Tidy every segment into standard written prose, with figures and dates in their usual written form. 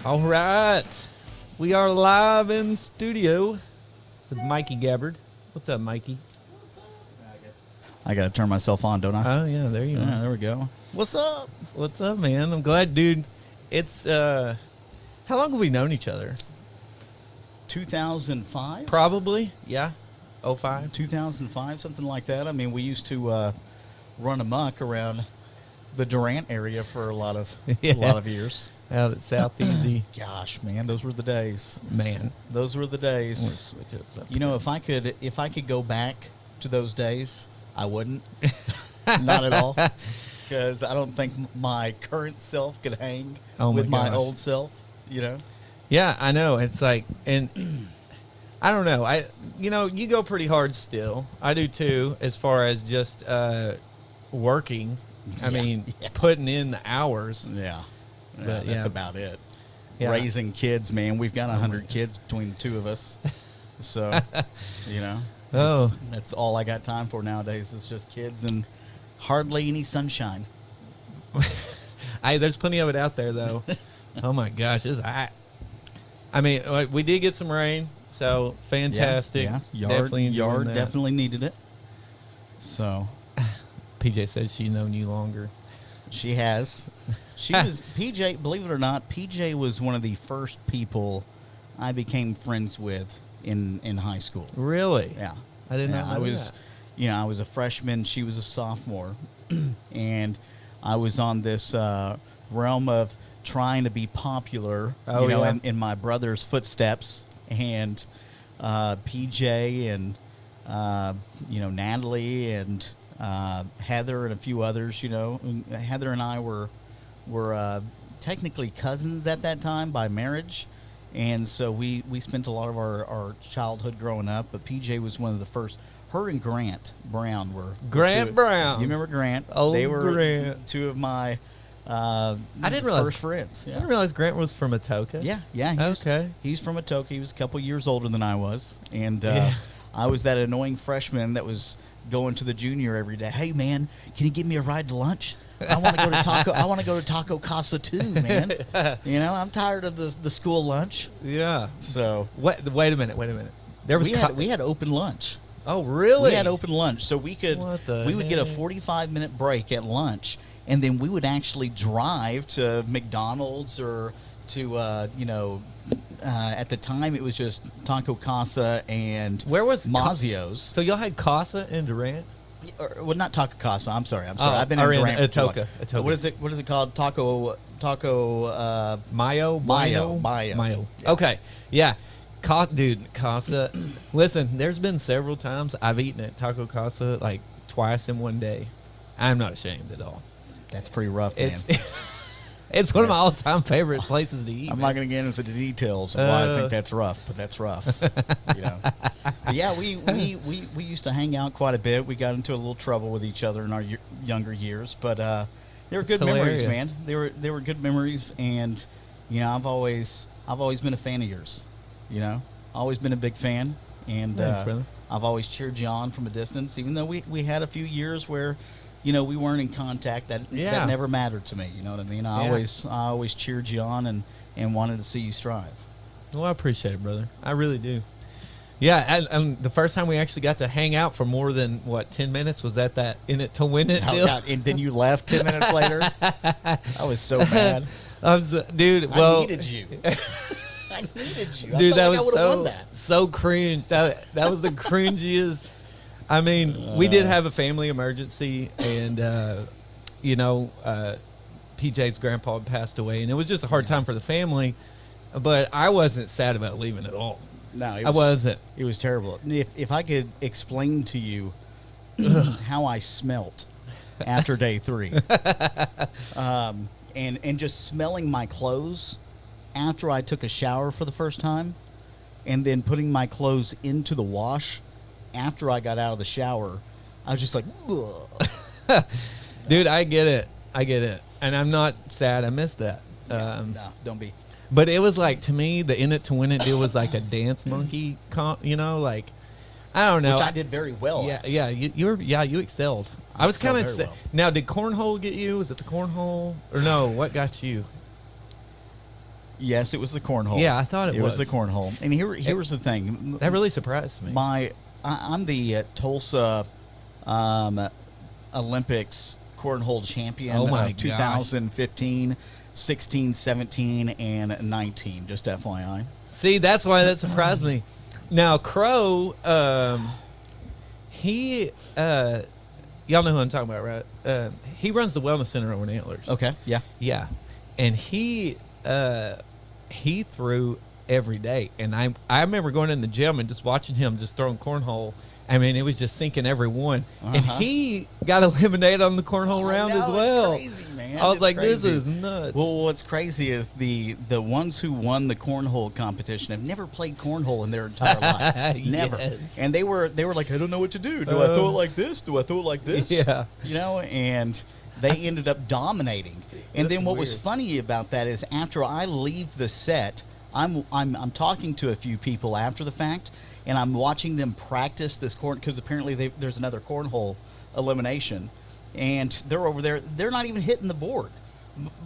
All right. We are live in studio with Mikey Gabbard. What's up, Mikey? I got to turn myself on, don't I? Oh, yeah, there you Yeah, are. there we go. What's up? What's up, man? I'm glad, dude. It's, how long have we known each other? 2005? Probably, yeah. 05? 2005, something like that. I mean, we used to run amok around the Durant area for a lot of years. Out at South Easy. Gosh, man, those were the days. Man. Those were the I'm gonna days. switch this up. You know, if I could go back to those days, I wouldn't. Not at all. Because I don't think my current self could hang with my old self, you know? Yeah, I know. It's like, and I don't know. You go pretty hard still. I do too, as far as just working. I mean, putting in the hours. Yeah. But, That's about it. Yeah. Raising kids, man. We've got 100 kids between the two of us. So, you know, that's all I got time for nowadays is just kids and hardly any sunshine. There's plenty of it out there, though. Oh, my gosh. I mean, we did get some rain, so fantastic. Yeah. Yard Definitely needed it. So. PJ says she's known you longer. She has. She was PJ. Believe it or not, PJ was one of the first people I became friends with in high school. Really? Yeah, I didn't know. I was, I was a freshman. She was a sophomore, and I was on this realm of trying to be popular. In my brother's footsteps, and PJ and Natalie and. Heather and a few others, Heather and I were technically cousins at that time by marriage, and so we spent a lot of our childhood growing up. But PJ was one of the first. Her and Grant Brown were Brown. You remember Grant? Oh, they were Grant. Two of my I didn't realize first friends. I didn't realize Grant was from Atoka. Yeah. He's from Atoka. He was a couple years older than I was, and I was that annoying freshman that was going to the junior every day. Hey man, can you give me a ride to lunch? I want to go to taco. I want to go to Taco Casa too, man. I'm tired of the school lunch. Yeah. So wait a minute. There was we had open lunch. Oh really? We had open lunch, so we would get a 45-minute break at lunch, and then we would actually drive to McDonald's or to at the time, it was just Taco Casa and where was Mazio's. So y'all had Casa and Durant? Well, not Taco Casa. I'm sorry. I've been in Durant. Atoka. What is it called? Taco. Mayo. Okay. Yeah. Casa. Listen, there's been several times I've eaten at Taco Casa like twice in one day. I'm not ashamed at all. That's pretty rough, man. It's one of my all-time favorite places to eat. I'm not going to get into the details of why I think that's rough, but that's rough. But yeah, we used to hang out quite a bit. We got into a little trouble with each other in our younger years, but they were good memories, man. They were good memories, and I've always been a fan of yours. Always been a big fan, and thanks, brother. I've always cheered you on from a distance, even though we had a few years where. We weren't in contact. That never mattered to me. You know what I mean? I always cheered you on and wanted to see you strive. Well, I appreciate it, brother. I really do. Yeah, and the first time we actually got to hang out for more than 10 minutes was at that In It to Win It deal. And then you left 10 minutes later. I was so mad. I needed you. I needed you. Dude, that was won that. So cringe. That was the cringiest. I mean, we did have a family emergency, and PJ's grandpa had passed away, and it was just a hard time for the family. But I wasn't sad about leaving at all. No, I wasn't. It was terrible. If I could explain to you how I smelt after day 3, and just smelling my clothes after I took a shower for the first time, and then putting my clothes into the wash. After I got out of the shower, I was just like, ugh. Dude, I get it. And I'm not sad. I missed that. No, don't be. But it was like, to me, the In It to Win It deal was like a dance monkey, like, I don't know. Which I did very well. Yeah, you excelled. I was kind of well. Now, did cornhole get you? Was it the cornhole? Or no, what got you? Yes, it was the cornhole. Yeah, I thought it was. It was the cornhole. And here was the thing. That really surprised me. I'm the Tulsa Olympics cornhole champion of 2015, 16, 17, and 19, just FYI. See, that's why that surprised me. Now, Crow, he, y'all know who I'm talking about, right? He runs the wellness center over in Antlers. Okay, yeah. Yeah. And he threw every day. And I remember going in the gym and just watching him just throwing cornhole. I mean, it was just sinking every one. And he got eliminated on the cornhole round as well. It's crazy, man. I was like, this is nuts. Well, what's crazy is the ones who won the cornhole competition have never played cornhole in their entire life. Never. Yes. And they were like, I don't know what to do. Do I throw it like this? Do I throw it like this? Yeah. You know, and they ended up dominating. And then what was weird. funny about that is after I leave the set, I'm talking to a few people after the fact, and I'm watching them practice this corn, because apparently there's another cornhole elimination, and they're over there. They're not even hitting the board.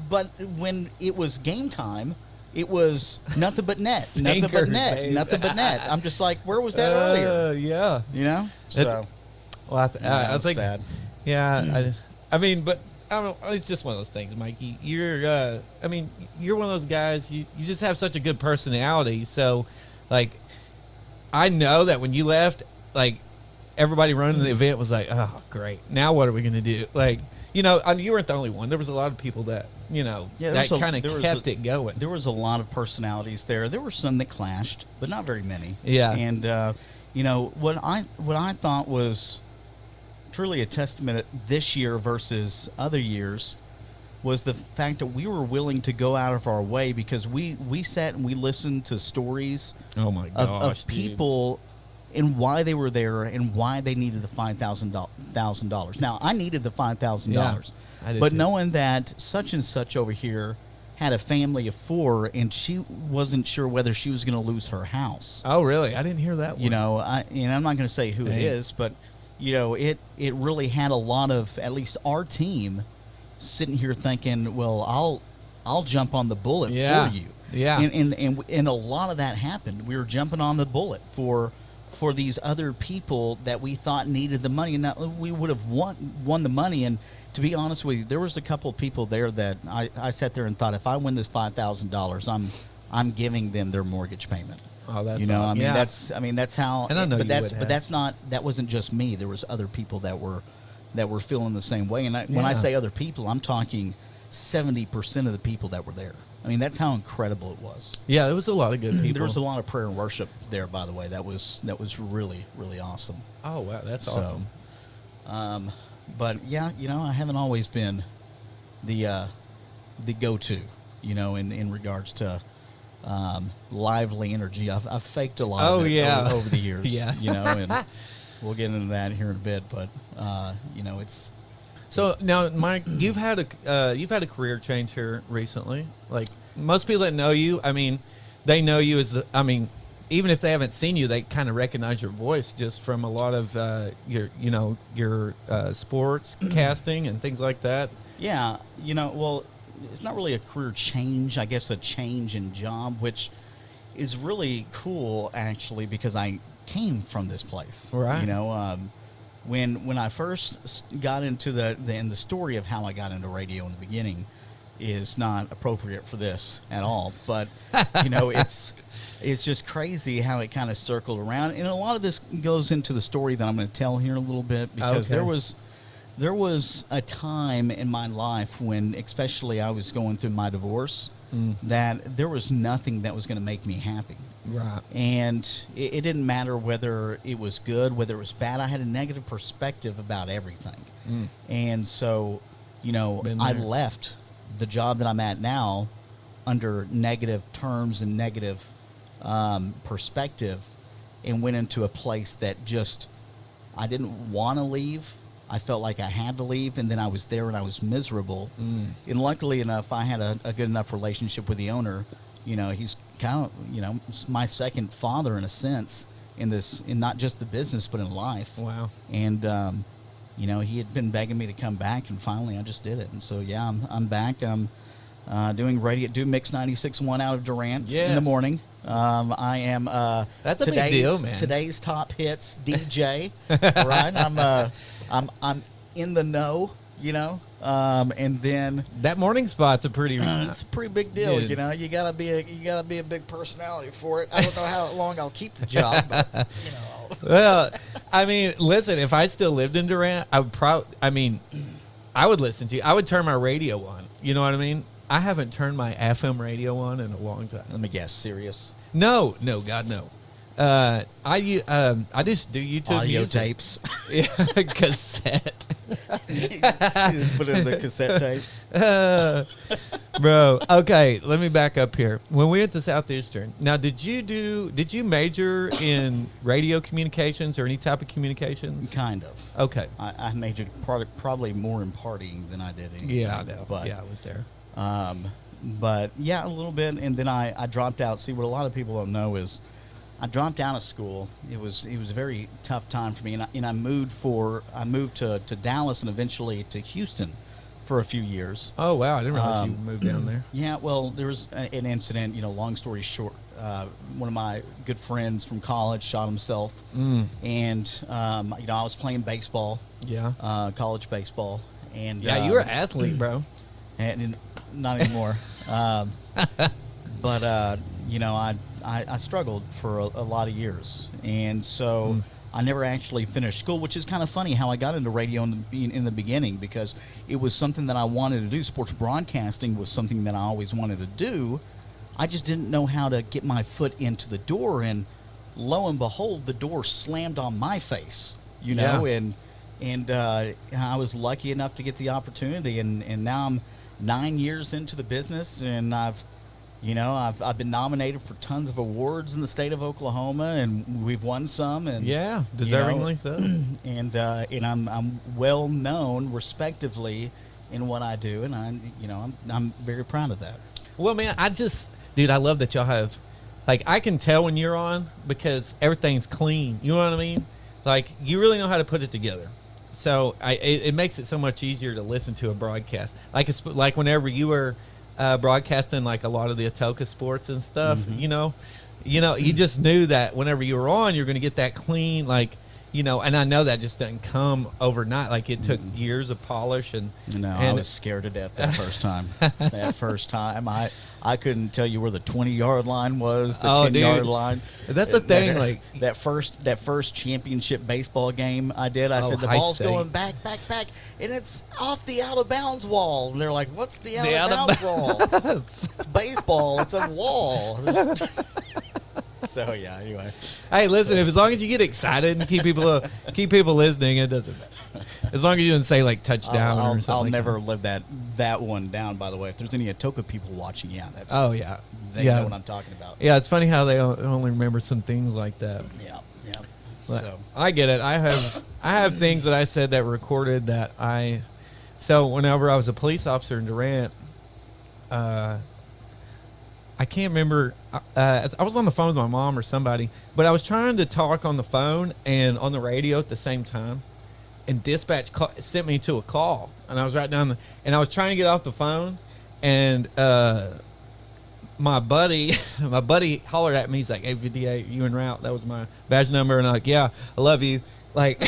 But when it was game time, it was nothing but net, nothing but net, babe. nothing but net. I'm just like, where was that earlier? Yeah. You know? So, Well, I think, sad. yeah, I mean, but I don't know. It's just one of those things, Mikey. You're one of those guys. You just have such a good personality. So, like, I know that when you left, like, everybody running the event was like, oh, great. Now what are we going to do? Like, you know, you weren't the only one. There was a lot of people that, you know, that kind of kept it going. There was a lot of personalities there. There were some that clashed, but not very many. Yeah. And, you know, what I thought was truly a testament this year versus other years was the fact that we were willing to go out of our way, because we sat and we listened to stories Oh my gosh, of people and why they were there and why they needed the $5,000. Now, I needed the $5,000, Yeah, I did but too. knowing that such and such over here had a family of 4 and she wasn't sure whether she was going to lose her house. Oh, really? I didn't hear that one. You know, and I'm not going to say who it Dang. is, but you know, it really had a lot of, at least our team, sitting here thinking, well, I'll jump on the bullet Yeah. for you. Yeah. And a lot of that happened. We were jumping on the bullet for these other people that we thought needed the money, and that we would have won the money. And to be honest with you, there was a couple of people there that I sat there and thought, if I win this $5,000, I'm giving them their mortgage payment. Oh, that's you know, awesome. that's how. And I know that wasn't just me. There was other people that were feeling the same way. And when I say other people, I'm talking 70% of the people that were there. I mean, that's how incredible it was. Yeah, there was a lot of good people. There was a lot of prayer and worship there, by the way. That was really, really awesome. Oh, wow, that's So, awesome. But yeah, you know, I haven't always been the go-to, you know, in regards to lively energy. I've faked a lot of it over the years. Yeah. You know, and we'll get into that here in a bit. But you know, it's. So now, Mike, you've had a career change here recently. Like most people that know you, I mean, they know you as even if they haven't seen you, they kind of recognize your voice just from a lot of your sports casting and things like that. Yeah, you know, well, it's not really a career change. I guess a change in job, which is really cool actually, because I came from this place. Right. You know, when I first got into the story of how I got into radio in the beginning is not appropriate for this at all. But you know, it's just crazy how it kind of circled around, and a lot of this goes into the story that I'm going to tell here in a little bit, because there was a time in my life when, especially I was going through my divorce, that there was nothing that was going to make me happy. Right. And it didn't matter whether it was good, whether it was bad. I had a negative perspective about everything. And so, you know, I left the job that I'm at now under negative terms and negative perspective, and went into a place that just I didn't want to leave. I felt like I had to leave, and then I was there and I was miserable. And luckily enough, I had a good enough relationship with the owner. You know, he's kind of, you know, my second father in a sense in not just the business, but in life. Wow. And, you know, he had been begging me to come back, and finally I just did it. And so, yeah, I'm back. doing radio, do Mix 96.1 out of Durant in the morning. I am that's a big deal, man. Today's top hits DJ. Right, I'm in the know, you know. And then that morning spot's a pretty it's a pretty big deal, dude. you know. You gotta be a big personality for it. I don't know how long I'll keep the job, but you know. Well, I mean, listen, if I still lived in Durant, I would listen to you. I would turn my radio on. You know what I mean? I haven't turned my FM radio on in a long time. Let me guess, Sirius? No, God, no. I just do YouTube audio music. tapes. Yeah, cassette. You just put it in the cassette tape. Bro, okay, let me back up here. When we went to Southeastern, now did you major in radio communications or any type of communications? Kind of. Okay. I majored probably more in partying than I did anything. Yeah, I know. But, yeah, I was there. But yeah, a little bit, and then I dropped out. See, what a lot of people don't know is I dropped out of school. It was a very tough time for me, and I moved to Dallas and eventually to Houston for a few years. Oh wow, I didn't realize you moved down there. Yeah, well, there was an incident. You know, long story short, one of my good friends from college shot himself, and you know, I was playing baseball. Yeah. College baseball, and yeah, you were an athlete, bro. And not anymore. But you know, I struggled for a lot of years, and so I never actually finished school, which is kind of funny how I got into radio in the beginning, because it was something that I wanted to do. Sports broadcasting was something that I always wanted to do. I just didn't know how to get my foot into the door, and lo and behold, the door slammed on my face, you know, Yeah. and I was lucky enough to get the opportunity, and now I'm 9 years into the business, and I've been nominated for tons of awards in the state of Oklahoma, and we've won some, and Yeah, deservingly so. and I'm well known, respectively, in what I do, and I'm very proud of that. Well, man, I love that y'all have, like, I can tell when you're on because everything's clean. You know what I mean? Like, you really know how to put it together. So it makes it so much easier to listen to a broadcast. Like whenever you were broadcasting like a lot of the Atoka sports and stuff, you just knew that whenever you were on, you're going to get that clean, like, and I know that just doesn't come overnight. Like, it took years of polish and I was scared to death that first time. I couldn't tell you where the 20-yard line was, the 10-yard line. That's the thing. Like that first championship baseball game I did, I said the ball's going back, and it's off the out of bounds wall. And they're like, "What's the out of bounds wall?" It's baseball. It's a wall. So yeah. Anyway, hey, listen. As long as you get excited and keep people listening, it doesn't matter. As long as you didn't say like touchdown or something. I'll like never live that one down. By the way, if there's any Atoka people watching, that's they know what I'm talking about. Yeah, it's funny how they only remember some things like that. Yeah. So I get it. I have things that I said that were recorded that So whenever I was a police officer in Durant, I can't remember. I was on the phone with my mom or somebody, but I was trying to talk on the phone and on the radio at the same time, and dispatch sent me to a call, and I was right down and I was trying to get off the phone, and my buddy hollered at me. He's like, "Hey, 58, you en route?" That was my badge number, and I'm like, "Yeah, I love you." Like,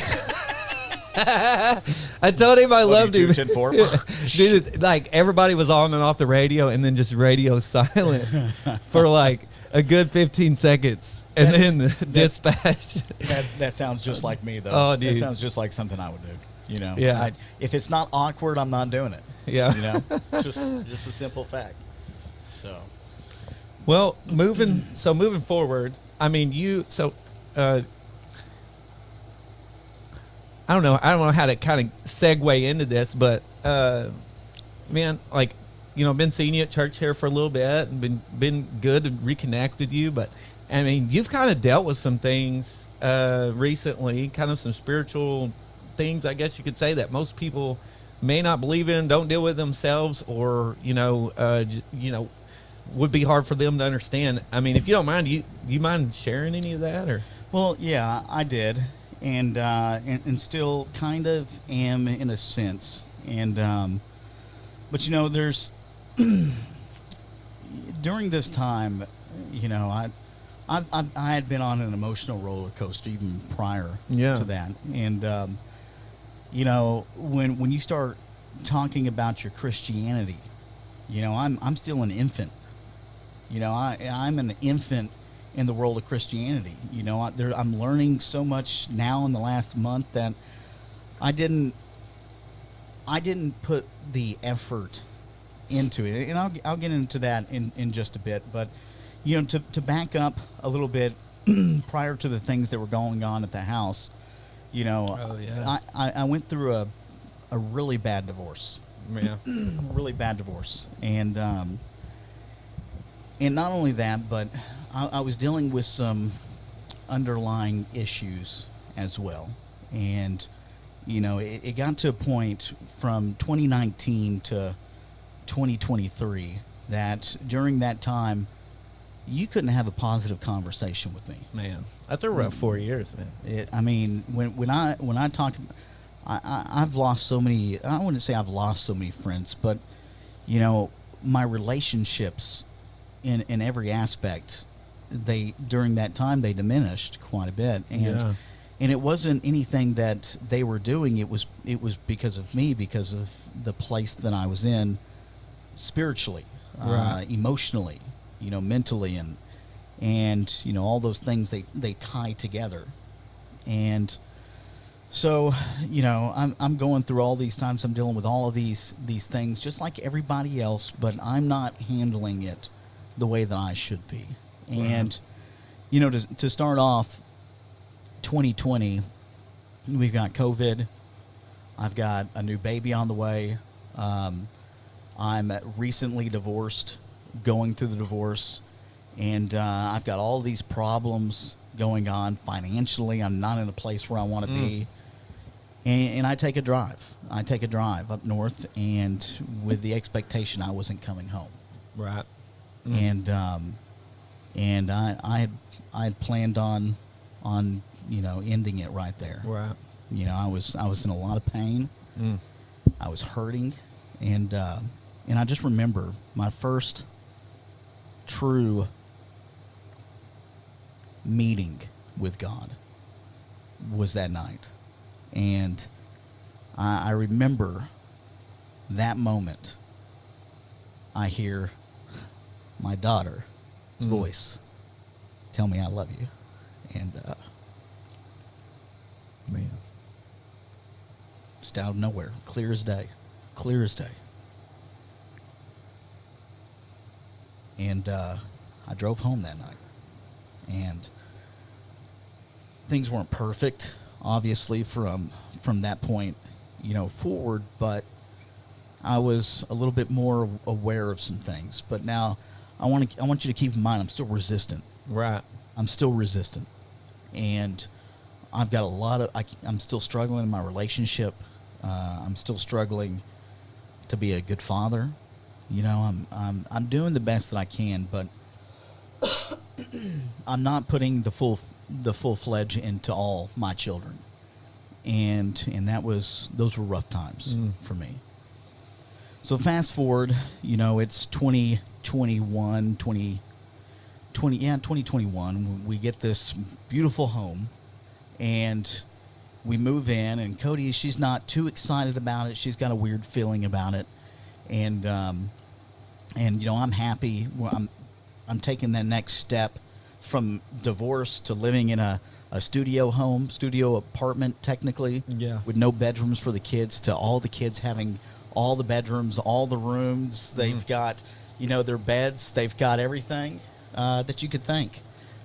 I told him I loved him. 10-4. Dude, like, everybody was on and off the radio, and then just radio silent for like a good 15 seconds, and then dispatch. That sounds just like me, though. Oh, dude. That sounds just like something I would do. Yeah. If it's not awkward, I'm not doing it. Yeah. Just a simple fact. So. Well, moving forward, I mean, I don't know how to kind of segue into this, but man, like, been seeing you at church here for a little bit, and been good to reconnect with you. But I mean, you've kind of dealt with some things recently, kind of some spiritual things, I guess you could say, that most people may not believe in, don't deal with themselves, or would be hard for them to understand. I mean, if you don't mind, you mind sharing any of that, or? Well, yeah, I did. And still kind of am in a sense, but there's during this time, you know, I had been on an emotional roller coaster even prior to that, and you know, when you start talking about your Christianity, you know, I'm still an infant. You know, I'm an infant in the world of Christianity. You know, I'm learning so much now in the last month that I didn't put the effort into it, and I'll get into that in just a bit. But you know, to back up a little bit, prior to the things that were going on at the house, you know, I went through a really bad divorce. Yeah, really bad divorce, and not only that, but I was dealing with some underlying issues as well, and you know, it got to a point from 2019 to 2023 that during that time, you couldn't have a positive conversation with me. Man, that's a rough 4 years, man. I mean, when I talk, I've lost so many. I wouldn't say I've lost so many friends, but you know, my relationships in every aspect, during that time they diminished quite a bit, and it wasn't anything that they were doing. It was because of me, because of the place that I was in spiritually, emotionally, you know, mentally, and you know, all those things they tie together. And so, you know, I'm going through all these times. I'm dealing with all of these things just like everybody else, but I'm not handling it the way that I should be. And you know, to start off 2020, we've got COVID. I've got a new baby on the way. I'm recently divorced, going through the divorce, and I've got all these problems going on financially. I'm not in a place where I want to be. And I take a drive. I take a drive up north, and with the expectation I wasn't coming home. Right. And I had planned on you know, ending it right there. Right. You know, I was in a lot of pain. I was hurting, and I just remember my first true meeting with God was that night. And I remember that moment. I hear my daughter's voice tell me I love you. And man, just out of nowhere, clear as day. And I drove home that night, and things weren't perfect, obviously, from that point, you know, forward, but I was a little bit more aware of some things. But now I want you to keep in mind, I'm still resistant. Right. I'm still resistant, and I've got I'm still struggling in my relationship. I'm still struggling to be a good father. You know, I'm doing the best that I can, but I'm not putting the full fledged into all my children, and those were rough times for me. So fast forward, you know, it's 2021. We get this beautiful home, and we move in, and Cody, she's not too excited about it. She's got a weird feeling about it, and you know, I'm happy. I'm taking that next step from divorce to living in a studio apartment, technically, with no bedrooms for the kids, to all the kids having all the bedrooms, all the rooms. They've got, you know, their beds. They've got everything that you could think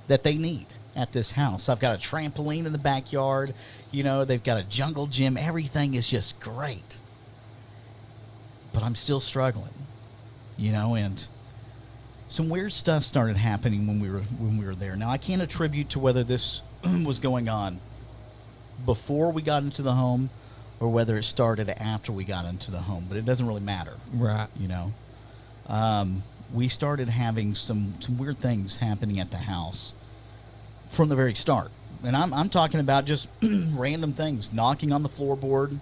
that they need at this house. I've got a trampoline in the backyard. You know, they've got a jungle gym. Everything is just great. But I'm still struggling, you know, and some weird stuff started happening when we were there. Now, I can't attribute to whether this was going on before we got into the home or whether it started after we got into the home, but it doesn't really matter. Right. You know, we started having some weird things happening at the house from the very start. And I'm talking about just random things, knocking on the floorboard.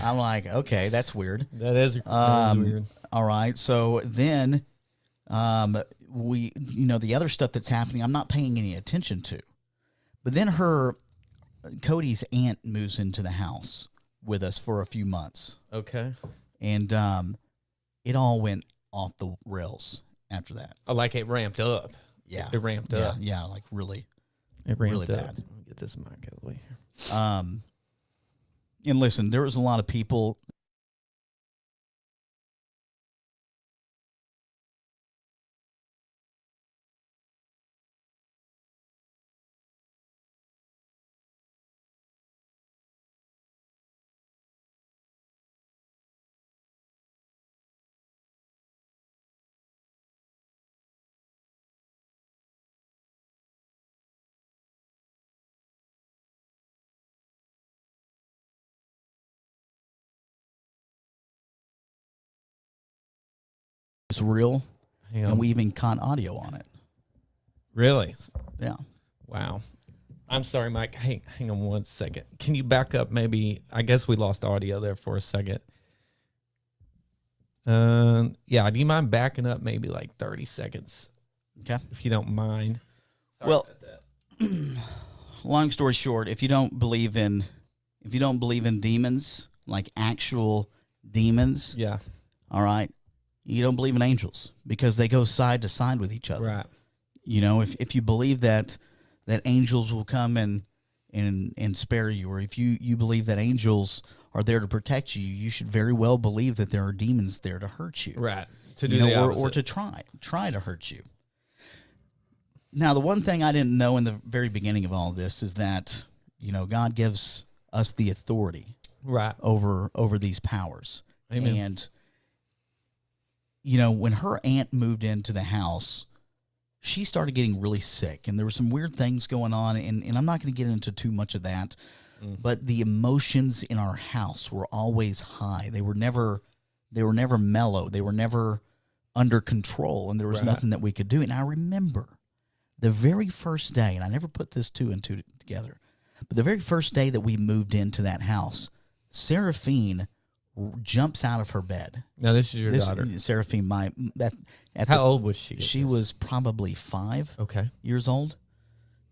I'm like, okay, that's weird. That is weird. All right. So then the other stuff that's happening, I'm not paying any attention to. But then Cody's aunt moves into the house with us for a few months. Okay. And it all went off the rails after that. Oh, like it ramped up. Yeah. It ramped up. Yeah, like really. It ramped really up. bad. Let me get this mic out of the way here. And listen, there was a lot of people. It's real, and we even caught audio on it. Really? Yeah. Wow. I'm sorry, Mike. Hang on one second. Can you back up maybe? I guess we lost audio there for a second. Yeah, do you mind backing up maybe like 30 seconds? Okay. If you don't mind. Sorry Well, about that. Long story short, if you don't believe in demons, like actual demons, Yeah. all right, you don't believe in angels because they go side to side with each other. Right. You know, if you believe that angels will come and spare you, or if you believe that angels are there to protect you, you should very well believe that there are demons there to hurt you. Right. To do the opposite. or to try to hurt you. Now, the one thing I didn't know in the very beginning of all this is that, God gives us the authority right over these powers. Amen. And when her aunt moved into the house, she started getting really sick, and there were some weird things going on, and I'm not going to get into too much of that, but the emotions in our house were always high. They were never mellow. They were never under control, and there was nothing that we could do. And I remember the very first day, and I never put this two and two together, but the very first day that we moved into that house, Seraphine jumps out of her bed. Now, this is your daughter. Seraphine, How old was she? She was probably 5 years old.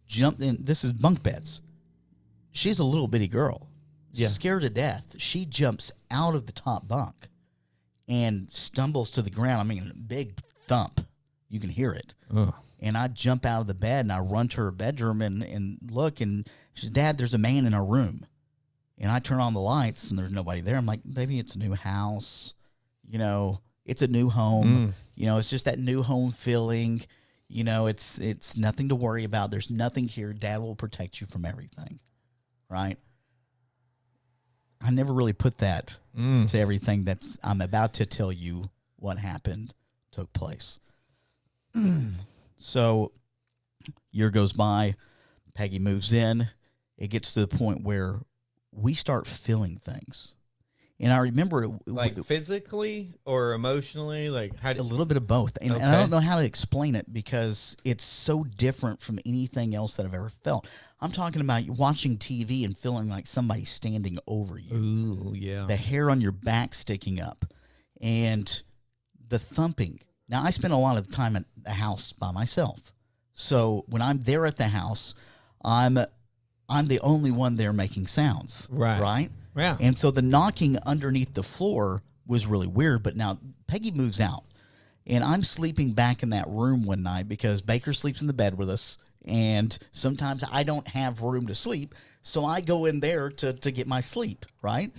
Jumped in. This is bunk beds. She's a little bitty girl. Yeah. Scared to death. She jumps out of the top bunk and stumbles to the ground. I mean, a big thump. You can hear it. Ugh. And I jump out of the bed and I run to her bedroom and look, and she says, "Dad, there's a man in our room." And I turn on the lights, and there's nobody there. I'm like, "Baby, it's a new house. It's a new home. It's just that new home feeling. It's nothing to worry about. There's nothing here. Dad will protect you from everything." Right? I never really put that to everything I'm about to tell you what happened, took place. So, year goes by. Peggy moves in. It gets to the point where we start feeling things. And I remember like physically or emotionally, like a little bit of both. And I don't know how to explain it because it's so different from anything else that I've ever felt. I'm talking about watching TV and feeling like somebody's standing over you. Ooh, yeah. The hair on your back sticking up and the thumping. Now, I spend a lot of time at the house by myself. So when I'm there at the house, I'm the only one there making sounds. Right? Yeah. And so the knocking underneath the floor was really weird. But now Peggy moves out, and I'm sleeping back in that room one night because Baker sleeps in the bed with us, and sometimes I don't have room to sleep, so I go in there to get my sleep, right?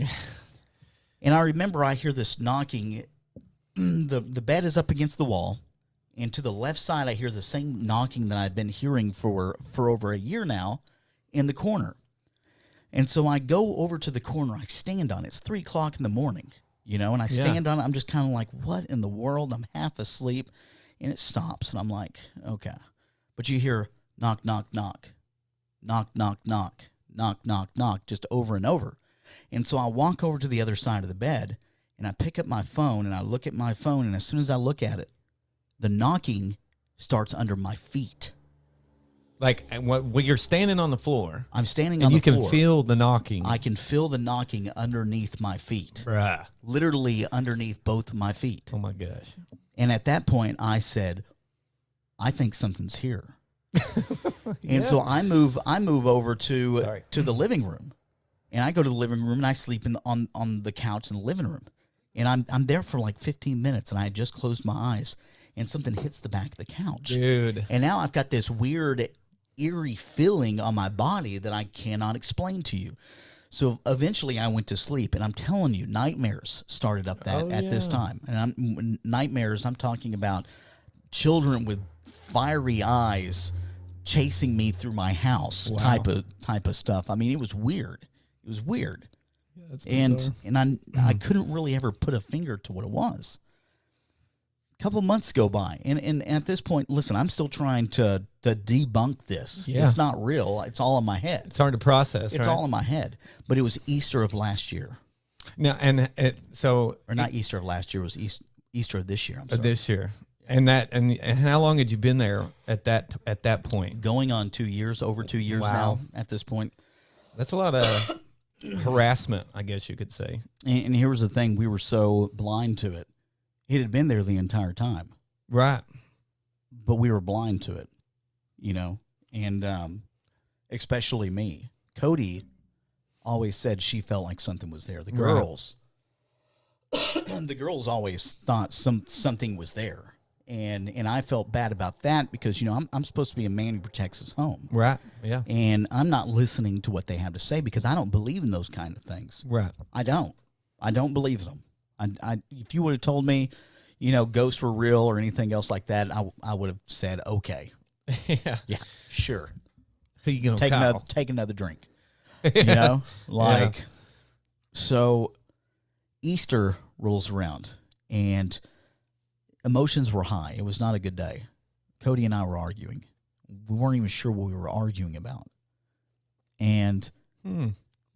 And I remember I hear this knocking. The bed is up against the wall, and to the left side I hear the same knocking that I've been hearing for over a year now in the corner. And so I go over to the corner. I stand on it. It's 3 o'clock in the morning, and I stand on it. I'm just kind of like, what in the world? I'm half asleep, and it stops. And I'm like, okay. But you hear knock, knock, knock, knock, knock, knock, knock, knock, knock, just over and over. And so I walk over to the other side of the bed, and I pick up my phone, and I look at my phone. And as soon as I look at it, the knocking starts under my feet. Like when you're standing on the floor. I'm standing and on the floor. You can feel the knocking. I can feel the knocking underneath my feet. Bruh. Literally underneath both of my feet. Oh, my gosh. And at that point, I said, I think something's here. And so I move over to the living room. And I go to the living room, and I sleep on the couch in the living room. And I'm there for like 15 minutes, and I had just closed my eyes, and something hits the back of the couch. Dude. And now I've got this weird, eerie feeling on my body that I cannot explain to you. So eventually I went to sleep, and I'm telling you, nightmares started up at this time. And nightmares, I'm talking about children with fiery eyes chasing me through my house, type of stuff. I mean, it was weird. It was weird. Yeah, that's bizarre. And I couldn't really ever put a finger to what it was. A couple months go by, and at this point, listen, I'm still trying to debunk this. Yeah. It's not real. It's all in my head. It's hard to process, It's all in my head. But it was Easter of last year. Now, Or not Easter of last year. It was Easter of this year. I'm sorry. This year. And how long had you been there at that point? Going on 2 years, over 2 years now at this point. That's a lot of harassment, I guess you could say. And here was the thing. We were so blind to it. It had been there the entire time. Right. But we were blind to it, and especially me. Cody always said she felt like something was there. The girls, the girls always thought something was there. And I felt bad about that because, I'm supposed to be a man who protects his home. Right, yeah. And I'm not listening to what they have to say because I don't believe in those kind of things. Right. I don't believe them. If you would have told me, ghosts were real or anything else like that, I would have said, okay. Yeah. Yeah, sure. Who you going to take another drink. So Easter rolls around and emotions were high. It was not a good day. Cody and I were arguing. We weren't even sure what we were arguing about.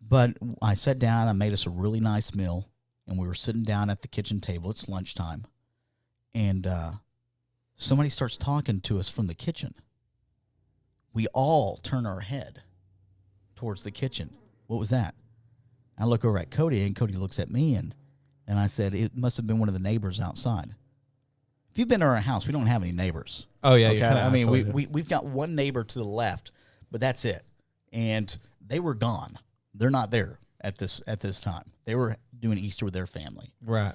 But I sat down, I made us a really nice meal, and we were sitting down at the kitchen table. It's lunchtime. And somebody starts talking to us from the kitchen. We all turn our head towards the kitchen. What was that? I look over at Cody, and Cody looks at me, and I said, it must have been one of the neighbors outside. If you've been to our house, we don't have any neighbors. Oh, yeah. Okay? I mean, we've got one neighbor to the left, but that's it. And they were gone. They're not there at this time. They were doing Easter with their family. Right.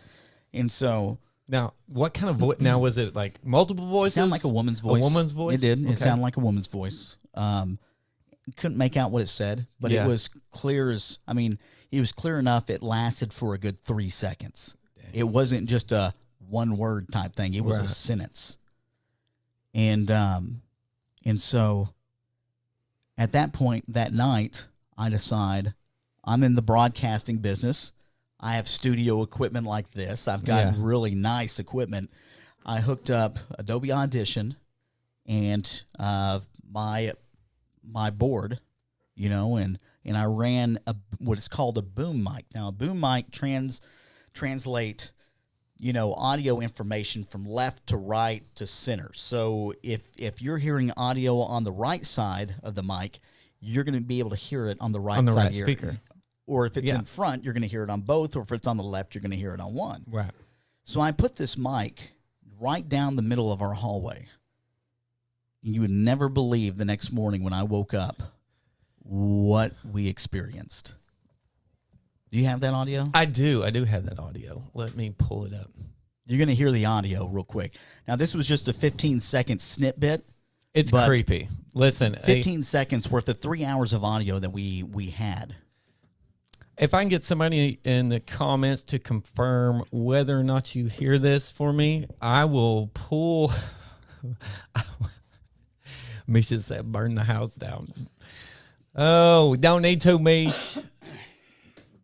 And so... Now, what kind of voice? Now, was it like multiple voices? It sounded like a woman's voice. A woman's voice? It did. Okay. It sounded like a woman's voice. Couldn't make out what it said, but it was clear as... I mean, it was clear enough it lasted for a good 3 seconds. Dang. It wasn't just a one-word type thing. It was a sentence. And so at that point, that night, I decide I'm in the broadcasting business. I have studio equipment like this. I've got really nice equipment. I hooked up Adobe Audition and my board, and I ran what is called a boom mic. Now, a boom mic translate audio information from left to right to center. So if you're hearing audio on the right side of the mic, you're going to be able to hear it on the right side of your speaker. Or if it's in front, you're going to hear it on both. Or if it's on the left, you're going to hear it on one. Right. So I put this mic right down the middle of our hallway. You would never believe the next morning when I woke up what we experienced. Do you have that audio? I do. I do have that audio. Let me pull it up. You're going to hear the audio real quick. Now, this was just a 15-second snippet. It's creepy. Listen. 15 seconds worth of 3 hours of audio that we had. If I can get somebody in the comments to confirm whether or not you hear this for me, I will pull. Misha said, burn the house down. Oh, we don't need to, Mish.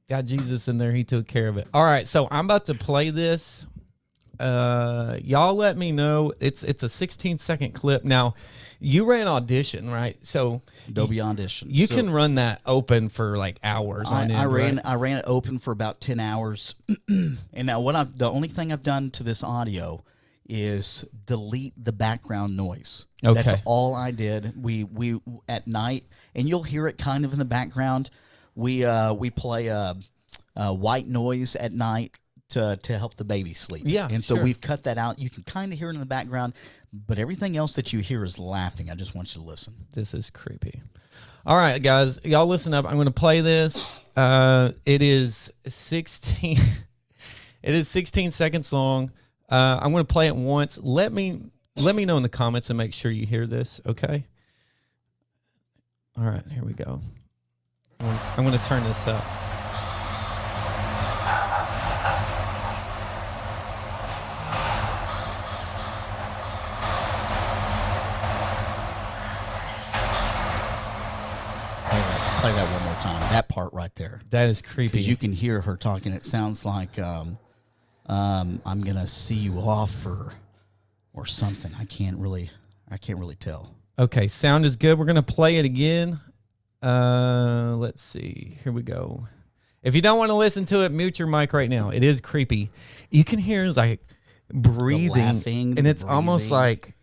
Got Jesus in there. He took care of it. All right, so I'm about to play this. Y'all let me know. It's a 16-second clip. Now, you ran Audition, right? So Adobe Audition. You can run that open for like hours on end. I ran it open for about 10 hours. And now the only thing I've done to this audio is delete the background noise. Okay. That's all I did. We at night, and you'll hear it kind of in the background. We play white noise at night to help the baby sleep. Yeah, and so sure. we've cut that out. You can kind of hear it in the background, but everything else that you hear is laughing. I just want you to listen. This is creepy. All right, guys, y'all listen up. I'm going to play this. It is 16. It is 16 seconds long. I'm going to play it once. Let me know in the comments and make sure you hear this. Okay. All right, here we go. I'm going to turn this up. Play that one more time. That part right there. That is creepy. Because you can hear her talking. It sounds like I'm gonna see you off or something. I can't really tell. Okay, sound is good. We're gonna play it again. Let's see. Here we go. If you don't want to listen to it, mute your mic right now. It is creepy. You can hear like breathing, laughing, and it's breathing. almost like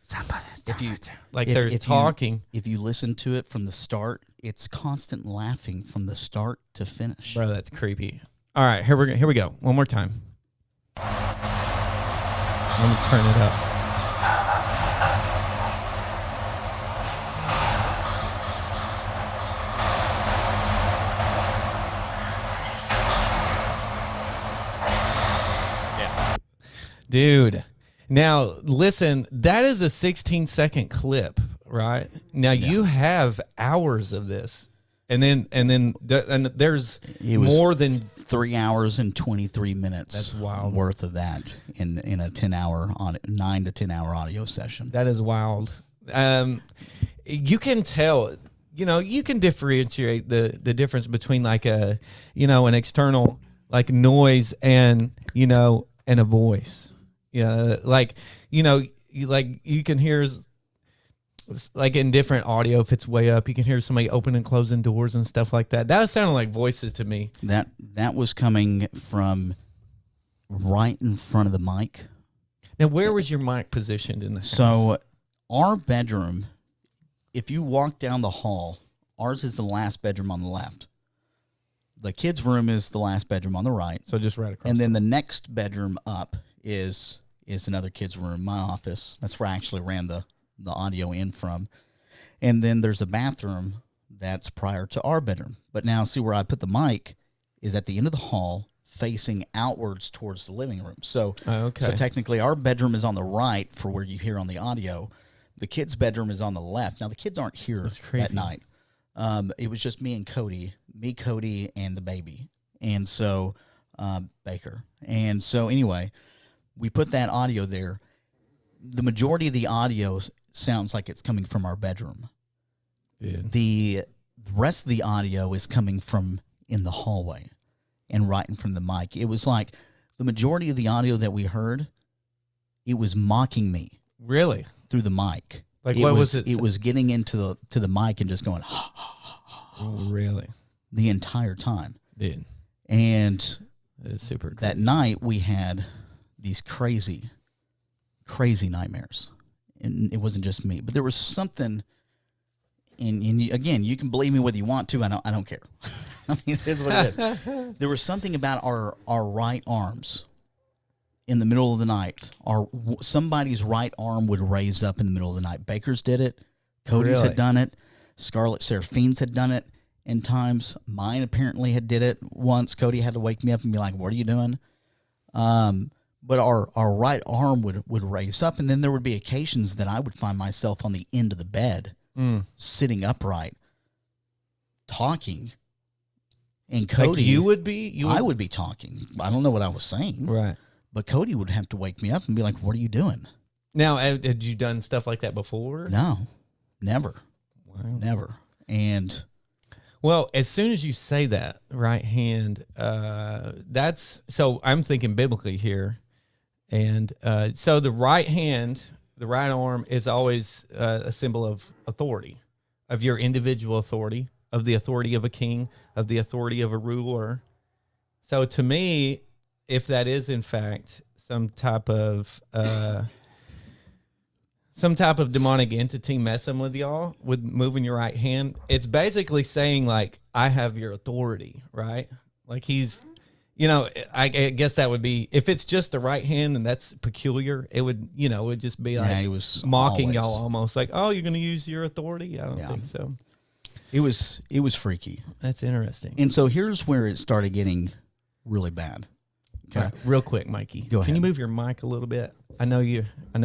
they're talking. If you listen to it from the start, it's constant laughing from the start to finish. Bro, that's creepy. All right, here we go. One more time. I'm gonna turn it up. Yeah. Dude. Now, listen, that is a 16-second clip, right? Now, you have hours of this. And then there's more than 3 hours and 23 minutes. That's wild. Worth of that in a 9 to 10 hour audio session. That is wild. You can tell, you can differentiate the difference between like an external like noise and a voice. Yeah, you can hear like in different audio, if it's way up, you can hear somebody opening and closing doors and stuff like that. That sounded like voices to me. That was coming from right in front of the mic. Now, where was your mic positioned in the house? So our bedroom, if you walk down the hall, ours is the last bedroom on the left. The kids' room is the last bedroom on the right. So just right across. And then the next bedroom up is another kid's room, my office. That's where I actually ran the audio in from. And then there's a bathroom that's prior to our bedroom. But now see where I put the mic is at the end of the hall facing outwards towards the living room. So, so technically our bedroom is on the right for where you hear on the audio. The kids' bedroom is on the left. Now the kids aren't here that night. It was just me, Cody, and the baby. And so Baker. And so anyway, we put that audio there. The majority of the audio sounds like it's coming from our bedroom. Yeah. The rest of the audio is coming from in the hallway and right in front of the mic. It was like the majority of the audio that we heard, it was mocking me. Really? Through the mic. Like what was it? It was getting into the mic and just going, oh, really? The entire time. Dude. And it's super creepy. That night we had these crazy nightmares. And it wasn't just me, but there was something. And again, you can believe me whether you want to. I don't care. I mean, it is what it is. There was something about our right arms in the middle of the night. Somebody's right arm would raise up in the middle of the night. Baker's did it. Cody's had done it. Scarlett Seraphine's had done it in times. Mine apparently did it once. Cody had to wake me up and be like, "What are you doing?" But our right arm would raise up, and then there would be occasions that I would find myself on the end of the bed, sitting upright, talking. And Cody, like you would be? I would be talking. I don't know what I was saying. Right. But Cody would have to wake me up and be like, "What are you doing?" Now, had you done stuff like that before? No, never. Wow. Never. And well, as soon as you say that, right hand, that's, so I'm thinking biblically here. And so the right hand, the right arm is always a symbol of authority, of your individual authority, of the authority of a king, of the authority of a ruler. So to me, if that is in fact some type of some type of demonic entity messing with y'all with moving your right hand, it's basically saying like, I have your authority, right? Like he's, I guess that would be, if it's just the right hand and that's peculiar, it would, it would just be like he was mocking always. y'all almost like, oh, you're going to use your authority? I don't think so. It was freaky. That's interesting. And so here's where it started getting really bad. Okay. Right, real quick, Mikey. Go ahead. Can you move your mic a little bit? I know you're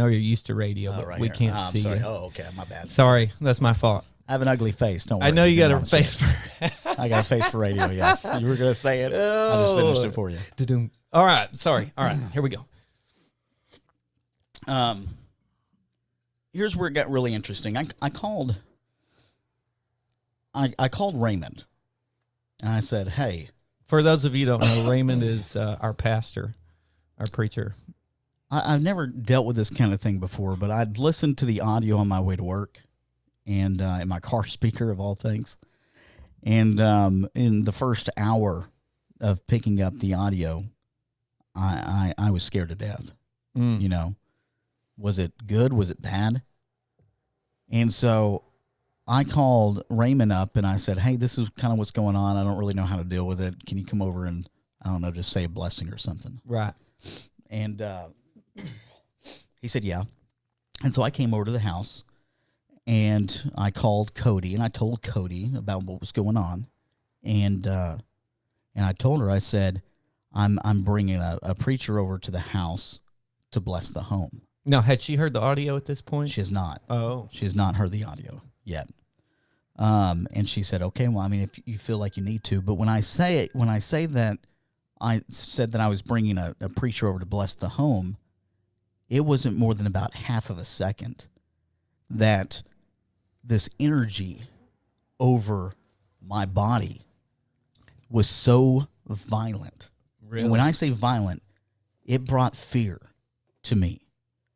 used to radio, but right we here. can't I'm see sorry. you. Oh, okay, my bad. Sorry, that's my fault. I have an ugly face. Don't worry. I know you got a didn't wanna face say it. for. I got a face for radio. Yes, you were gonna say it. I just finished it for you. Da-dum. All right, sorry. All right, here we go. Here's where it got really interesting. I called Raymond, and I said, "Hey." For those of you who don't know, Raymond is our pastor, our preacher. I've never dealt with this kind of thing before, but I'd listened to the audio on my way to work, and in my car speaker of all things. And in the first hour of picking up the audio, I was scared to death. Was it good? Was it bad? And so I called Raymond up and I said, hey, this is kind of what's going on. I don't really know how to deal with it. Can you come over and, I don't know, just say a blessing or something? Right. And he said, yeah. And so I came over to the house and I called Cody and I told Cody about what was going on. And I told her, I said, I'm bringing a preacher over to the house to bless the home. Now, had she heard the audio at this point? She has not. Oh. She has not heard the audio yet. And she said, okay, well, I mean, if you feel like you need to. But when I say that I said that I was bringing a preacher over to bless the home, it wasn't more than about half of a second that this energy over my body was so violent. Really? And when I say violent, it brought fear to me.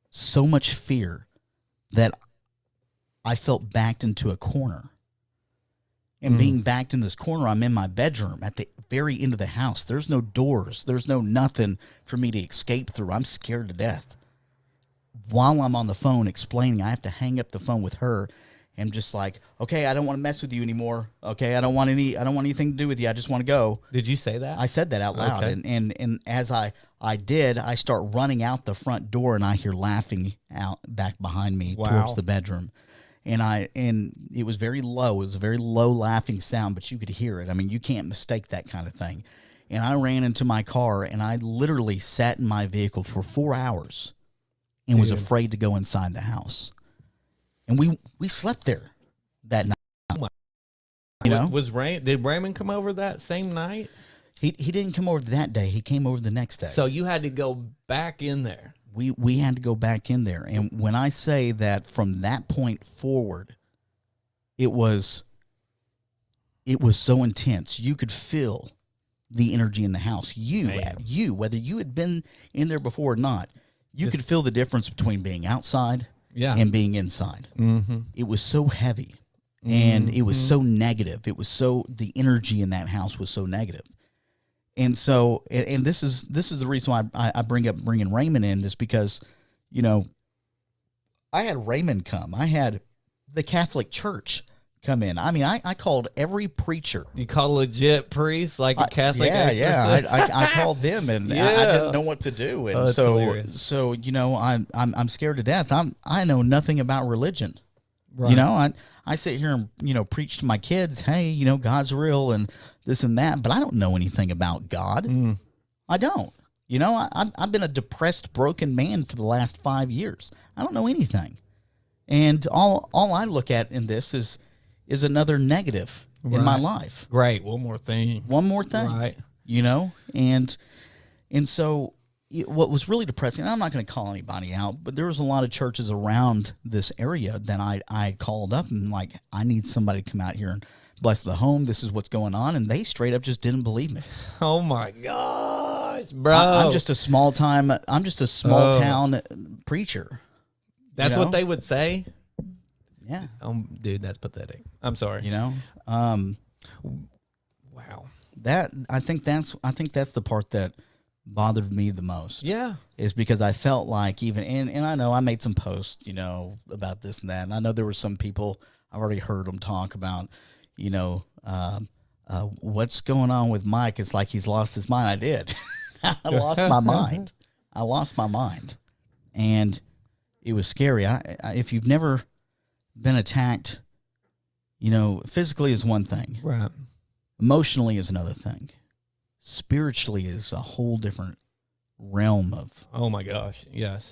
So much fear that I felt backed into a corner. And being backed in this corner, I'm in my bedroom at the very end of the house. There's no doors. There's no nothing for me to escape through. I'm scared to death. While I'm on the phone explaining, I have to hang up the phone with her and just like, okay, I don't want to mess with you anymore. Okay, I don't want anything to do with you. I just want to go. Did you say that? I said that out loud. Okay. And as I did, I start running out the front door and I hear laughing out back behind me towards the bedroom. And it was very low. It was a very low laughing sound, but you could hear it. I mean, you can't mistake that kind of thing. And I ran into my car and I literally sat in my vehicle for 4 hours and was afraid to go inside the house. And we slept there that night. You know? Did Raymond come over that same night? He didn't come over that day. He came over the next day. So you had to go back in there. We had to go back in there. And when I say that from that point forward, it was so intense. You could feel the energy in the house. Whether you had been in there before or not, you could feel the difference between being outside and being inside. Mm-hmm. It was so heavy and it was so negative. The energy in that house was so negative. And so, and this is the reason why I bringing Raymond in, is because, I had Raymond come. I had the Catholic Church come in. I mean, I called every preacher. You call a legit priest, like a Catholic exorcist? Yeah. I called them, and I didn't know what to do. And so I'm scared to death. I know nothing about religion. Right. I sit here and, preach to my kids, hey, God's real and this and that, but I don't know anything about God. I don't. I've been a depressed, broken man for the last 5 years. I don't know anything. And all I look at in this is another negative in my life. Right. One more thing. Right. And so what was really depressing, and I'm not going to call anybody out, but there was a lot of churches around this area that I called up and like, I need somebody to come out here and bless the home. This is what's going on. And they straight up just didn't believe me. Oh my gosh, bro. I'm just a small town preacher. That's what they would say? Yeah. Dude, that's pathetic. I'm sorry. Wow. I think that's the part that bothered me the most. Yeah. Is because I felt like and I know I made some posts, about this and that. And I know there were some people, I've already heard them talk about, what's going on with Mike. It's like he's lost his mind. I did. I lost my mind. And it was scary. If you've never been attacked, physically is one thing. Right. Emotionally is another thing. Spiritually is a whole different realm of. Oh my gosh. Yes.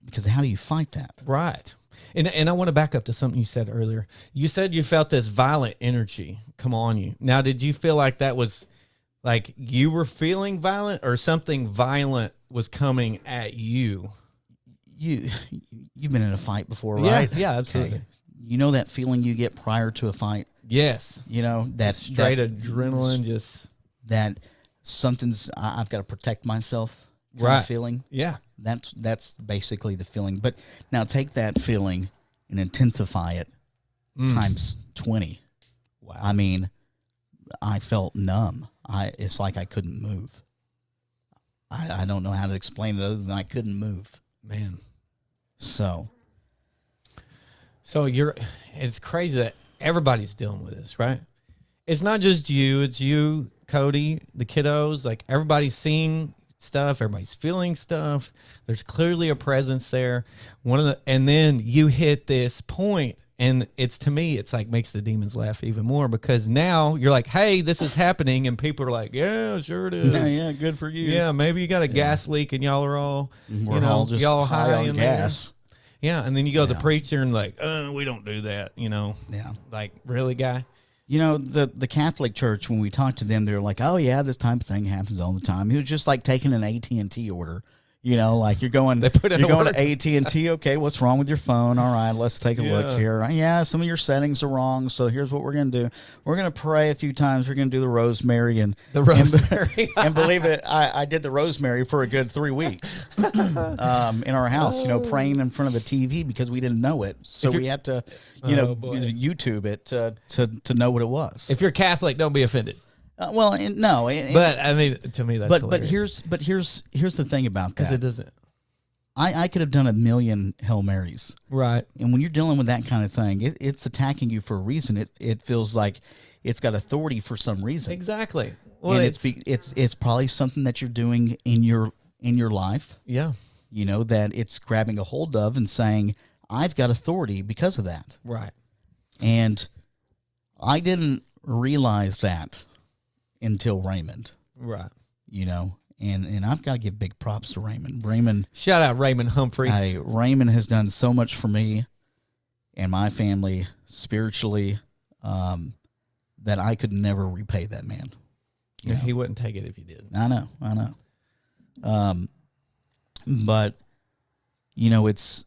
Because how do you fight that? Right. And I want to back up to something you said earlier. You said you felt this violent energy come on you. Now, did you feel like that was like you were feeling violent or something violent was coming at you? You've been in a fight before, right? Yeah, absolutely. Okay. You know that feeling you get prior to a fight? Yes. That straight adrenaline, just that I've got to protect myself kind right. of feeling. Yeah. That's basically the feeling. But now take that feeling and intensify it times 20. Wow. I mean, I felt numb. It's like I couldn't move. I don't know how to explain it other than I couldn't move. Man. So it's crazy that everybody's dealing with this, right? It's not just you, it's you, Cody, the kiddos, like everybody's seeing stuff, everybody's feeling stuff. There's clearly a presence there. And then you hit this point, and to me, it's like makes the demons laugh even more because now you're like, hey, this is happening, and people are like, yeah, sure it is. Yeah, good for you. Yeah, maybe you got a gas leak and y'all are all, We're all just y'all high on in gas. There. Yeah, and then you go to the preacher and like, we don't do that, Yeah. Like, really, guy? The Catholic Church, when we talked to them, they were like, oh, yeah, this type of thing happens all the time. It was just like taking an AT&T order. Like you're going to AT&T. Okay, what's wrong with your phone? All right, let's take a look here. Yeah, some of your settings are wrong. So here's what we're going to do. We're going to pray a few times. We're going to do the rosemary and and believe it, I did the rosemary for a good 3 weeks in our house. Praying in front of the TV because we didn't know it. So we had to, YouTube it to know what it was. If you're Catholic, don't be offended. No. But I mean, to me, that's hilarious. But here's the thing about that. Because it doesn't. I could have done 1,000,000 Hail Marys. Right. And when you're dealing with that kind of thing, it's attacking you for a reason. It feels like it's got authority for some reason. Exactly. Well, and it's probably something that you're doing in your life. Yeah. That it's grabbing a hold of and saying, I've got authority because of that. Right. And I didn't realize that until Raymond. Right. And I've got to give big props to Raymond. Shout out Raymond Humphrey. Raymond has done so much for me and my family spiritually that I could never repay that man. He wouldn't take it if you did. I know. But it's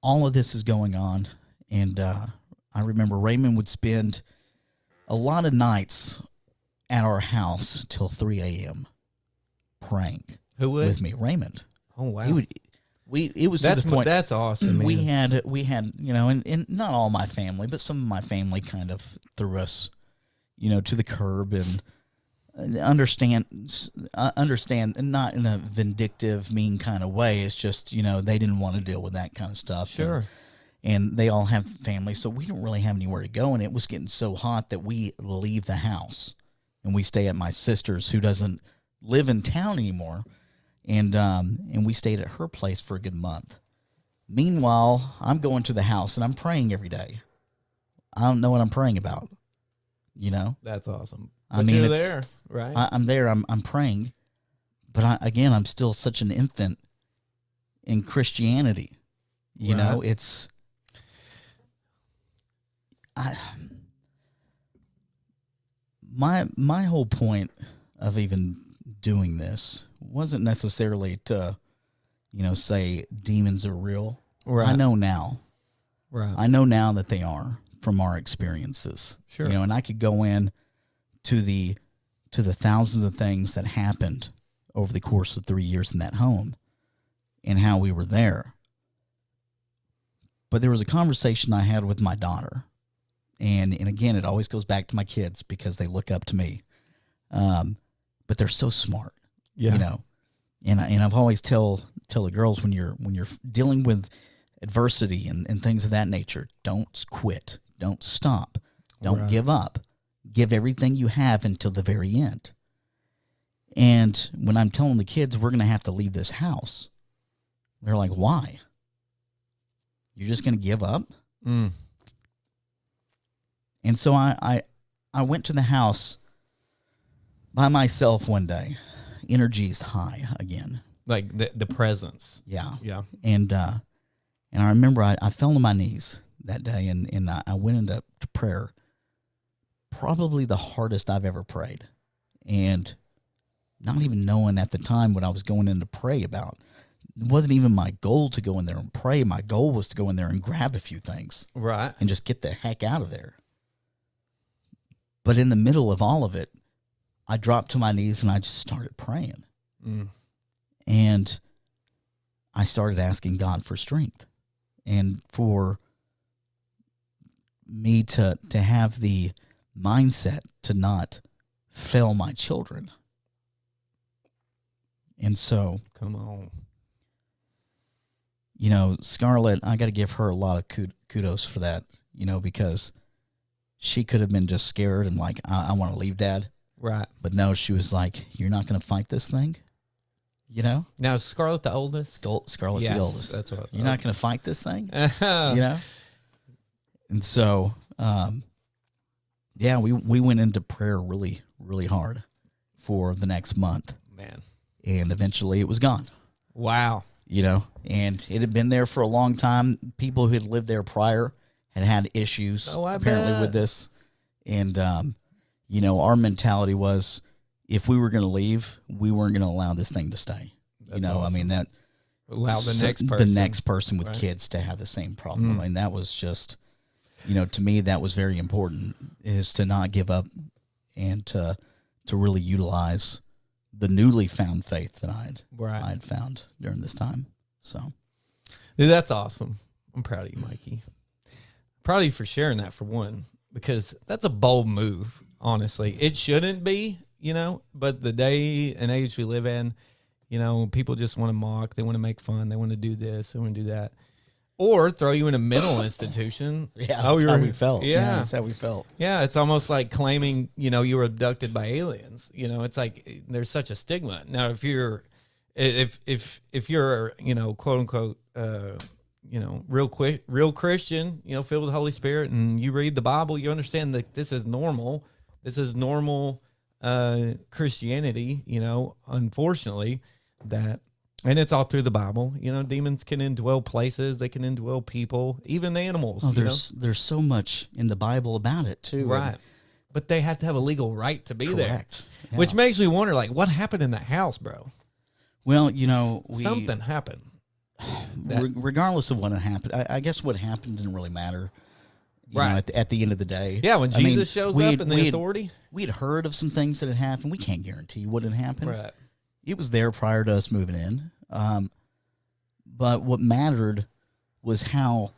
all of this is going on, and I remember Raymond would spend a lot of nights at our house till 3 a.m. praying. Who would? With me? Raymond. Oh, wow. He would. It was that's to the point. That's awesome. We had and not all my family, but some of my family kind of threw us, to the curb and understand, and not in a vindictive, mean kind of way. It's just they didn't want to deal with that kind of stuff. Sure. And they all have families, so we don't really have anywhere to go. And it was getting so hot that we leave the house and we stay at my sister's, who doesn't live in town anymore. And we stayed at her place for a good month. Meanwhile, I'm going to the house and I'm praying every day. I don't know what I'm praying about. That's awesome. I mean, you're there, right? I'm there. I'm praying, but I'm still such an infant in Christianity. It's. My whole point of even doing this wasn't necessarily to, say demons are real. Right. I know now. Right. I know now that they are from our experiences. Sure. And I could go in to the thousands of things that happened over the course of 3 years in that home and how we were there. But there was a conversation I had with my daughter. And again, it always goes back to my kids because they look up to me. but they're so smart. Yeah. You know, and I've always tell the girls when you're dealing with adversity and things of that nature, don't quit, don't stop, don't give up, give everything you have until the very end. And when I'm telling the kids we're going to have to leave this house, they're like, "Why? You're just going to give up?" Mm. And so I went to the house by myself one day. Energy is high again. Like the presence. Yeah. Yeah. And I remember I fell on my knees that day and I went into prayer. Probably the hardest I've ever prayed. And not even knowing at the time what I was going in to pray about. It wasn't even my goal to go in there and pray. My goal was to go in there and grab a few things. Right. And just get the heck out of there. But in the middle of all of it, I dropped to my knees and I just started praying. Mm. And I started asking God for strength and for me to have the mindset to not fail my children. And so, come on. You know, Scarlett, I got to give her a lot of kudos for that, you know, because she could have been just scared and like, I want to leave, Dad. Right. But no, she was like, "You're not going to fight this thing?" You know? Now, is Scarlett the oldest? Scarlett's the oldest. That's what I thought. You're not going to fight this thing? You You know? And so, yeah, we went into prayer really, really hard for the next month. Man. And eventually it was gone. Wow. You know? And it had been there for a long time. People who had lived there prior had issues, apparently, bet. with this. And, you know, our mentality was if we were going to leave, we weren't going to allow this thing to stay. That's you know, awesome. I mean, that Allow the next person with kids to have the same problem. And that was just, you know, to me, that was very important, is to not give up and to really utilize the newly found faith that I had found during this time. So, dude, that's awesome. I'm proud of you, Mikey. Proud of you for sharing that, for one, because that's a bold move. Honestly, it shouldn't be, you know, but the day and age we live in, you know, people just want to mock, they want to make fun, they want to do this, they want to do that, or throw you in a mental institution. Yeah, that's how we felt. Yeah, that's how we felt. Yeah, it's almost like claiming, you know, you were abducted by aliens. You know, it's like there's such a stigma. Now, if you're, you know, quote unquote, you know, real Christian, you know, filled with the Holy Spirit, and you read the Bible, you understand that this is normal. This is normal Christianity, you know, unfortunately, that, and it's all through the Bible. You know, demons can indwell places, they can indwell people, even animals. Oh, there's so much in the Bible about it too. Right. But they have to have a legal right to be Correct. there. Yeah. Which makes me wonder, like, what happened in that house, bro? Well, you know, something happened. Regardless of what had happened, I guess what happened didn't really matter. You know, at the end of the day. Yeah, when Jesus shows up and the authority. We had heard of some things that had happened. We can't guarantee what had happened. Right. It was there prior to us moving in. But what mattered was how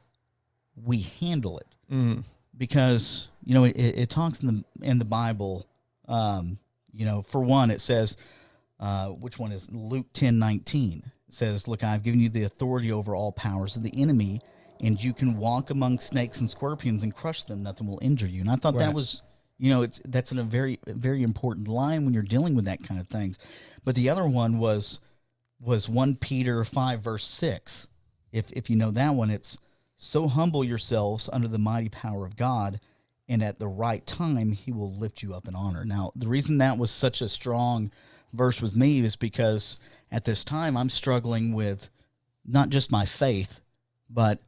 we handle it. Mm. Because, you know, it talks in the Bible, you know, for one, it says, which one is Luke 10:19? It says, "Look, I've given you the authority over all powers of the enemy, and you can walk among snakes and scorpions and crush them. Nothing will injure you." And I thought that was, you know, that's a very, very important line when you're dealing with that kind of things. But the other one was 1 Peter 5, verse 6. If you know that one, it's, "So humble yourselves under the mighty power of God, and at the right time he will lift you up in honor." Now, the reason that was such a strong verse with me is because at this time I'm struggling with not just my faith, but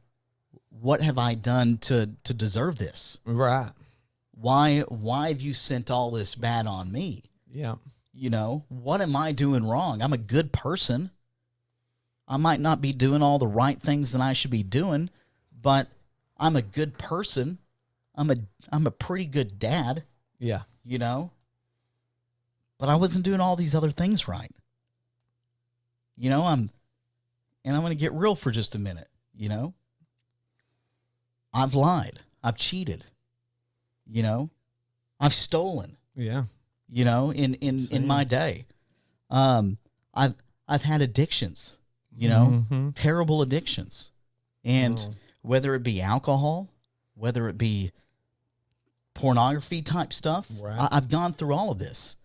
what have I done to deserve this? Right. Why have you sent all this bad on me? Yeah. You know, what am I doing wrong? I'm a good person. I might not be doing all the right things that I should be doing, but I'm a good person. I'm a pretty good dad. Yeah. You know? But I wasn't doing all these other things right. You know, I'm going to get real for just a minute, you know? I've lied. I've cheated. You know? I've stolen. Yeah. you know, in my day. I've had addictions, you know, terrible addictions. And whether it be alcohol, whether it be pornography type stuff, right. I've gone through all of this.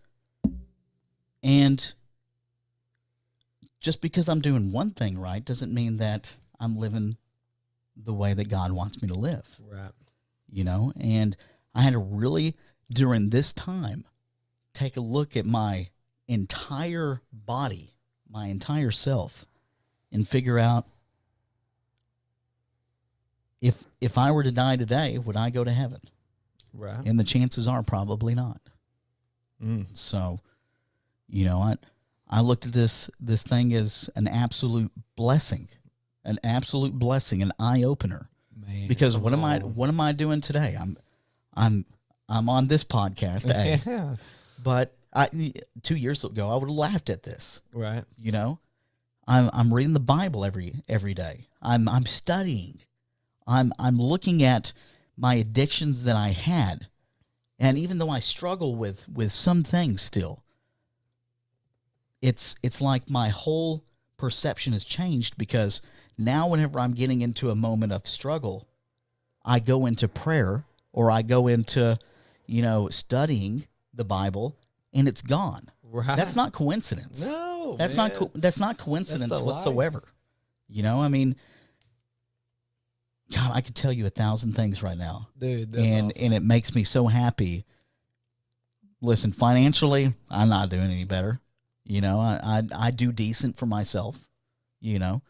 And just because I'm doing one thing right doesn't mean that I'm living the way that God wants me to live. Right. You know, and I had to really, during this time, take a look at my entire body, my entire self, and figure out if I were to die today, would I go to heaven? Right. And the chances are probably not. So, you know, I looked at this thing as an absolute blessing, an eye opener. Man, because what am I doing today? I'm on this podcast, yeah. But 2 years ago I would have laughed at this. Right. You know, I'm reading the Bible every day. I'm studying. I'm looking at my addictions that I had, and even though I struggle with some things still, it's like my whole perception has changed, because now whenever I'm getting into a moment of struggle, I go into prayer or I go into, you know, studying the Bible, and it's gone. Right. That's not coincidence. No, that's man. that's not coincidence That's the whatsoever. life. You know, I mean, God, I could tell you 1,000 things right now, dude. That's and awesome. and it makes me so happy. Listen, financially, I'm not doing any better. You know, I do decent for myself. You know,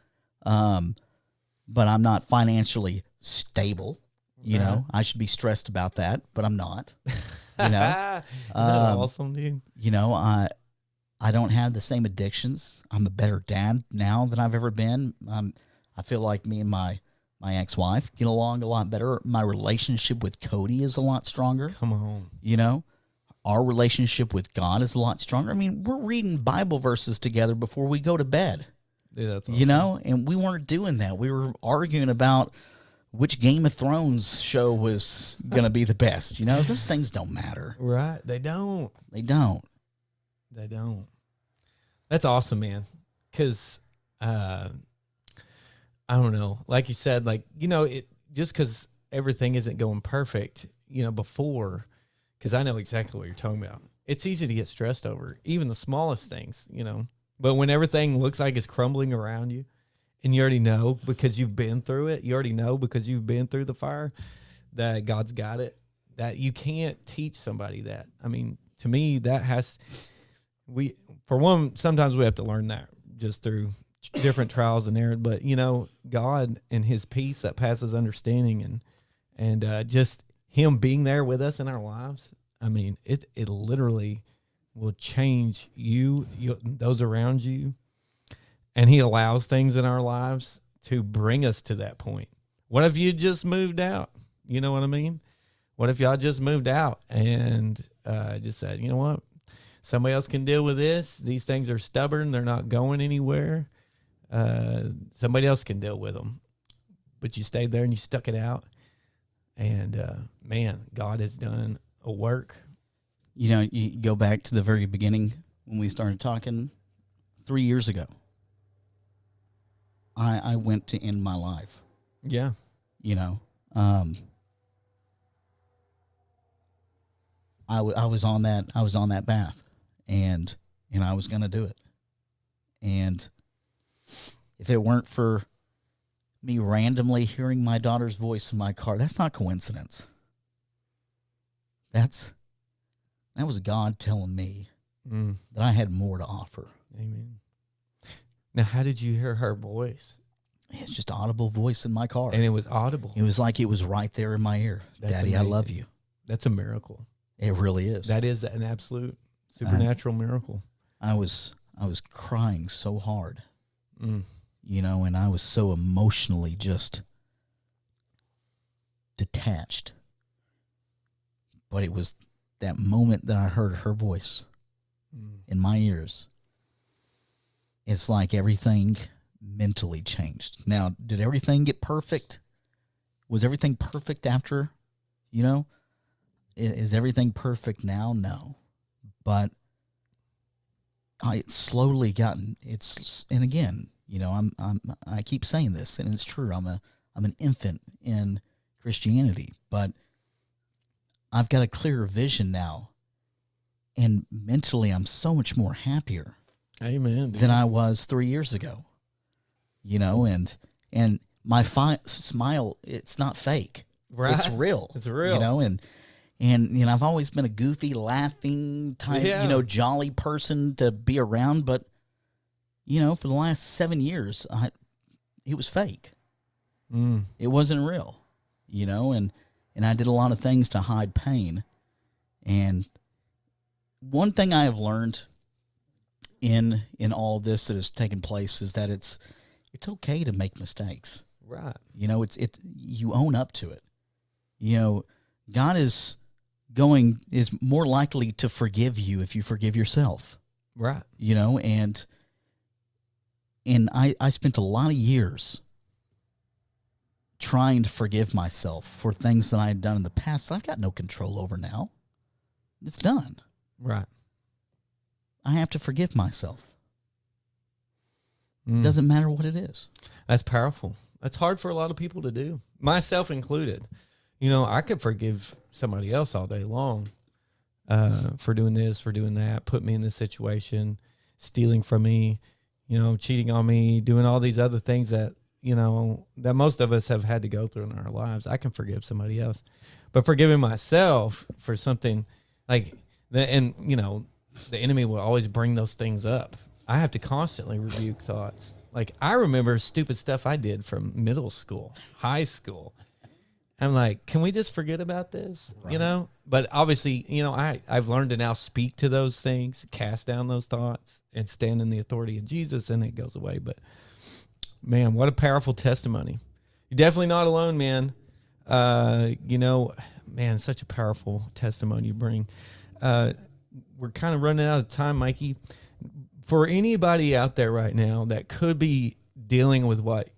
but I'm not financially stable. You know, I should be stressed about that, but I'm not. You know, Isn't that awesome, dude? You know, I don't have the same addictions. I'm a better dad now than I've ever been. I feel like me and my ex-wife get along a lot better. My relationship with Cody is a lot stronger. Come on. You know, our relationship with God is a lot stronger. I mean, we're reading Bible verses together before we go to bed. Dude, that's awesome. You know, and we weren't doing that. We were arguing about which Game of Thrones show was going to be the best. You know, those things don't matter. Right. They don't. They don't. They don't. That's awesome, man. Because, I don't know. Like you said, like, you know, it just because everything isn't going perfect, you know, before, because I know exactly what you're talking about. It's easy to get stressed over, even the smallest things, you know. But when everything looks like it's crumbling around you, and you already know because you've been through it, you already know because you've been through the fire that God's got it, that you can't teach somebody that. I mean, to me, that for one, sometimes we have to learn that just through different trials and errors. But, you know, God and his peace that passes understanding and just him being there with us in our lives, I mean, it literally will change you, those around you. And he allows things in our lives to bring us to that point. What if you just moved out? You know what I mean? What if y'all just moved out and just said, you know what? Somebody else can deal with this. These things are stubborn. They're not going anywhere. Somebody else can deal with them. But you stayed there and you stuck it out. And, man, God has done a work. You know, you go back to the very beginning when we started talking 3 years ago. I went to end my life. Yeah. You know, I was on that path, and I was going to do it. And if it weren't for me randomly hearing my daughter's voice in my car, that's not coincidence. That was God telling me that I had more to offer. Amen. Now, how did you hear her voice? It's just audible voice in my car. And it was audible. It was like it was right there in my ear. That's Daddy, amazing. I love you. That's a miracle. It really is. That is an absolute supernatural miracle. I was crying so hard, you know, and I was so emotionally just detached. But it was that moment that I heard her voice in my ears. It's like everything mentally changed. Now, did everything get perfect? Was everything perfect after, you know? Is everything perfect now? No. but it's slowly gotten, and again, I keep saying this, and it's true. I'm an infant in Christianity, but I've got a clearer vision now, and mentally I'm so much more happier. Amen. Than I was 3 years ago. And my smile, it's not fake. Right. It's real. It's real. And I've always been a goofy, laughing type, jolly person to be around, but for the last 7 years, it was fake. It wasn't real. And I did a lot of things to hide pain. And one thing I have learned in all of this that has taken place is that it's okay to make mistakes. Right. It's you own up to it. God is more likely to forgive you if you forgive yourself. Right. And I spent a lot of years trying to forgive myself for things that I had done in the past that I've got no control over now. It's done. Right. I have to forgive myself. Doesn't matter what it is. That's powerful. That's hard for a lot of people to do, myself included. I could forgive somebody else all day long for doing this, for doing that, put me in this situation, stealing from me, cheating on me, doing all these other things that, that most of us have had to go through in our lives. I can forgive somebody else. But forgiving myself for something like that, and, the enemy will always bring those things up. I have to constantly rebuke thoughts. Like, I remember stupid stuff I did from middle school, high school. I'm like, can we just forget about this? Right. But obviously, I've learned to now speak to those things, cast down those thoughts, and stand in the authority of Jesus, and it goes away. But, man, what a powerful testimony. You're definitely not alone, man. Man, such a powerful testimony you bring. We're kind of running out of time, Mikey. For anybody out there right now that could be dealing with what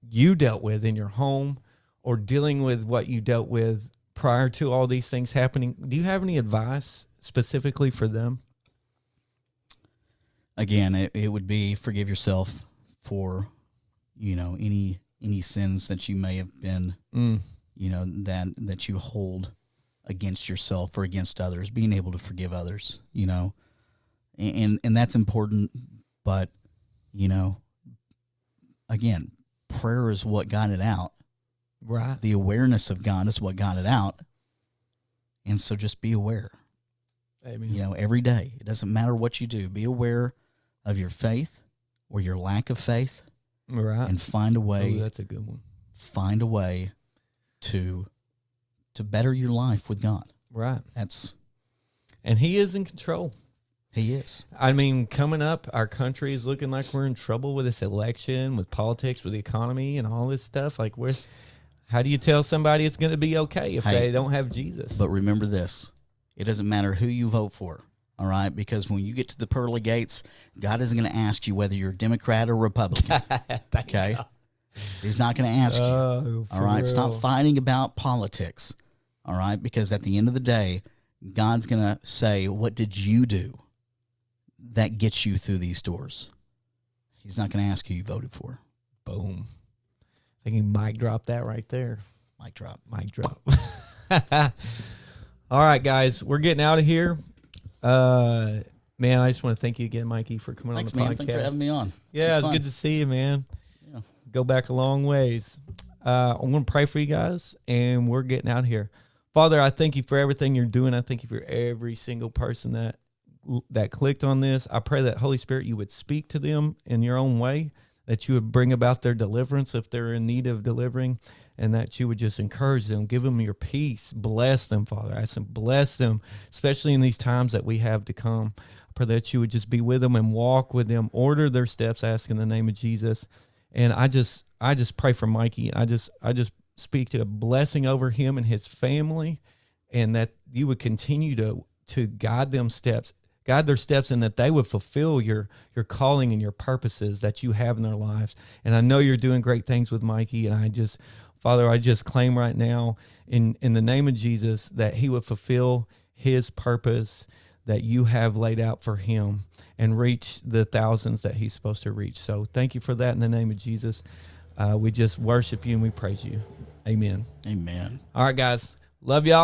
you dealt with in your home or dealing with what you dealt with prior to all these things happening, do you have any advice specifically for them? Again, it would be forgive yourself for, any sins that you may have been, that you hold against yourself or against others, being able to forgive others, And that's important, but, again, prayer is what got it out. Right. The awareness of God is what got it out. And so just be aware. Amen. Every day. It doesn't matter what you do. Be aware of your faith or your lack of faith. Right. And find a way. Oh, that's a good one. Find a way to better your life with God. Right. And He is in control. He is. Coming up, our country is looking like we're in trouble with this election, with politics, with the economy, and all this stuff. Like, how do you tell somebody it's going to be okay if they don't have Jesus? But remember this. It doesn't matter who you vote for, all right? Because when you get to the pearly gates, God isn't going to ask you whether you're a Democrat or Republican, okay? He's not going to ask you, all right? Real. Stop fighting about politics, all right? Because at the end of the day, God's going to say, what did you do that gets you through these doors? He's not going to ask who you voted for. Boom. I think he mic drop that right there. Mic drop. Mic drop. All right, guys, we're getting out of here. Man, I just want to thank you again, Mikey, for coming on the podcast. Thanks for having me on. Yeah, it's good to see you, man. Yeah. Go back a long ways. I'm going to pray for you guys, and we're getting out of here. Father, I thank you for everything you're doing. I thank you for every single person that clicked on this. I pray that, Holy Spirit, you would speak to them in your own way, that you would bring about their deliverance if they're in need of delivering, and that you would just encourage them, give them your peace, bless them, Father. I ask them, bless them, especially in these times that we have to come. I pray that you would just be with them and walk with them, order their steps, ask in the name of Jesus. And I just pray for Mikey. I just speak to a blessing over him and his family, and that you would continue to guide their steps, and that they would fulfill your calling and your purposes that you have in their lives. And I know you're doing great things with Mikey, and Father, I just claim right now in the name of Jesus that he would fulfill his purpose, that you have laid out for him and reach the thousands that he's supposed to reach. So thank you for that in the name of Jesus. We just worship you and we praise you. Amen. Amen. All right, guys. Love y'all.